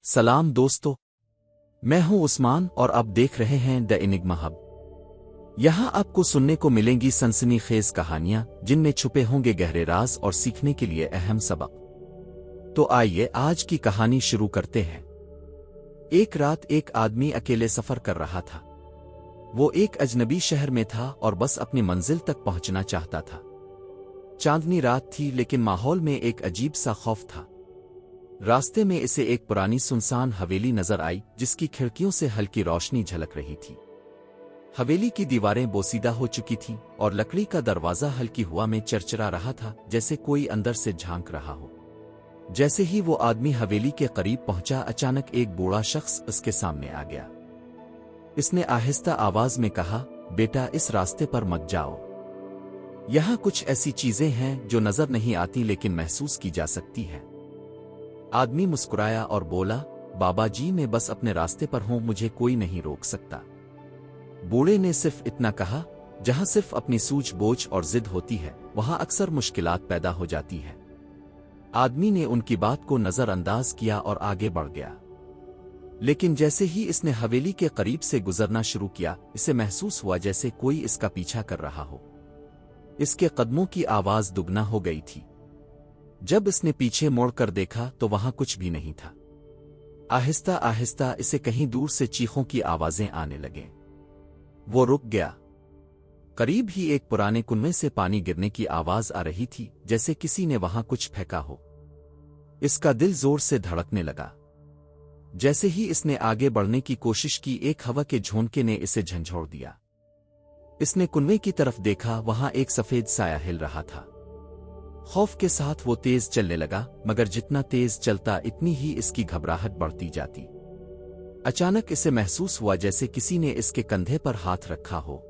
सलाम दोस्तों, मैं हूं उस्मान और आप देख रहे हैं द एनिग्मा हब। यहां आपको सुनने को मिलेंगी सनसनीखेज कहानियां जिनमें छुपे होंगे गहरे राज और सीखने के लिए अहम सबक। तो आइए आज की कहानी शुरू करते हैं। एक रात एक आदमी अकेले सफर कर रहा था। वो एक अजनबी शहर में था और बस अपनी मंजिल तक पहुंचना चाहता था। चांदनी रात थी लेकिन माहौल में एक अजीब सा खौफ था। रास्ते में इसे एक पुरानी सुनसान हवेली नजर आई जिसकी खिड़कियों से हल्की रोशनी झलक रही थी। हवेली की दीवारें बोसीदा हो चुकी थीं और लकड़ी का दरवाजा हल्की हवा में चरचरा रहा था, जैसे कोई अंदर से झांक रहा हो। जैसे ही वो आदमी हवेली के करीब पहुंचा, अचानक एक बूढ़ा शख्स उसके सामने आ गया। इसने आहिस्ता आवाज में कहा, बेटा, इस रास्ते पर मत जाओ। यहां कुछ ऐसी चीजें हैं जो नजर नहीं आती लेकिन महसूस की जा सकती है। आदमी मुस्कुराया और बोला, बाबा जी, मैं बस अपने रास्ते पर हूं, मुझे कोई नहीं रोक सकता। बूढ़े ने सिर्फ इतना कहा, जहां सिर्फ अपनी सूझबूझ और जिद होती है वहां अक्सर मुश्किलात पैदा हो जाती है। आदमी ने उनकी बात को नजरअंदाज किया और आगे बढ़ गया। लेकिन जैसे ही इसने हवेली के करीब से गुजरना शुरू किया, इसे महसूस हुआ जैसे कोई इसका पीछा कर रहा हो। इसके कदमों की आवाज दुगना हो गई थी। जब इसने पीछे मुड़कर देखा तो वहां कुछ भी नहीं था। आहिस्ता आहिस्ता इसे कहीं दूर से चीखों की आवाजें आने लगे। वो रुक गया। करीब ही एक पुराने कुएं से पानी गिरने की आवाज आ रही थी, जैसे किसी ने वहां कुछ फेंका हो। इसका दिल जोर से धड़कने लगा। जैसे ही इसने आगे बढ़ने की कोशिश की, एक हवा के झोंके ने इसे झंझोड़ दिया। इसने कुएं की तरफ देखा, वहां एक सफेद साया हिल रहा था। खौफ के साथ वो तेज चलने लगा, मगर जितना तेज चलता इतनी ही इसकी घबराहट बढ़ती जाती। अचानक इसे महसूस हुआ जैसे किसी ने इसके कंधे पर हाथ रखा हो।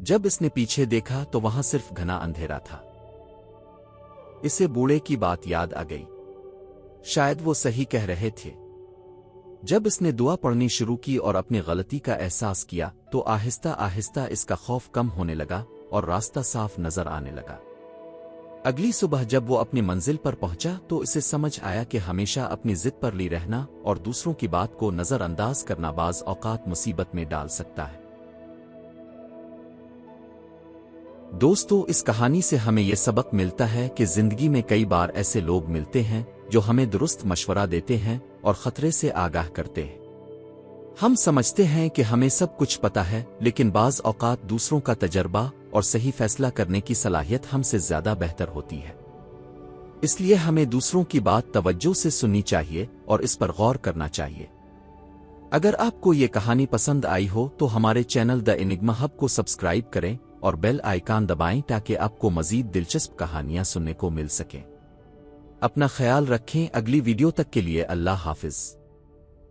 जब इसने पीछे देखा तो वहां सिर्फ घना अंधेरा था। इसे बूढ़े की बात याद आ गई। शायद वो सही कह रहे थे। जब इसने दुआ पढ़नी शुरू की और अपनी गलती का एहसास किया तो आहिस्ता आहिस्ता इसका खौफ कम होने लगा और रास्ता साफ नजर आने लगा। अगली सुबह जब वो अपनी मंजिल पर पहुंचा तो इसे समझ आया कि हमेशा अपनी जिद पर ली रहना और दूसरों की बात को नजरअंदाज करना बाज औकात मुसीबत में डाल सकता है। दोस्तों, इस कहानी से हमें यह सबक मिलता है कि जिंदगी में कई बार ऐसे लोग मिलते हैं जो हमें दुरुस्त मशवरा देते हैं और खतरे से आगाह करते हैं। हम समझते हैं कि हमें सब कुछ पता है, लेकिन बाज औकात दूसरों का तजर्बा और सही फैसला करने की सलाहियत हमसे ज्यादा बेहतर होती है। इसलिए हमें दूसरों की बात तवज्जो से सुननी चाहिए और इस पर गौर करना चाहिए। अगर आपको ये कहानी पसंद आई हो तो हमारे चैनल द एनिग्मा हब को सब्सक्राइब करें और बेल आइकन दबाएं ताकि आपको मजीद दिलचस्प कहानियां सुनने को मिल सकें। अपना ख्याल रखें। अगली वीडियो तक के लिए अल्लाह हाफिज।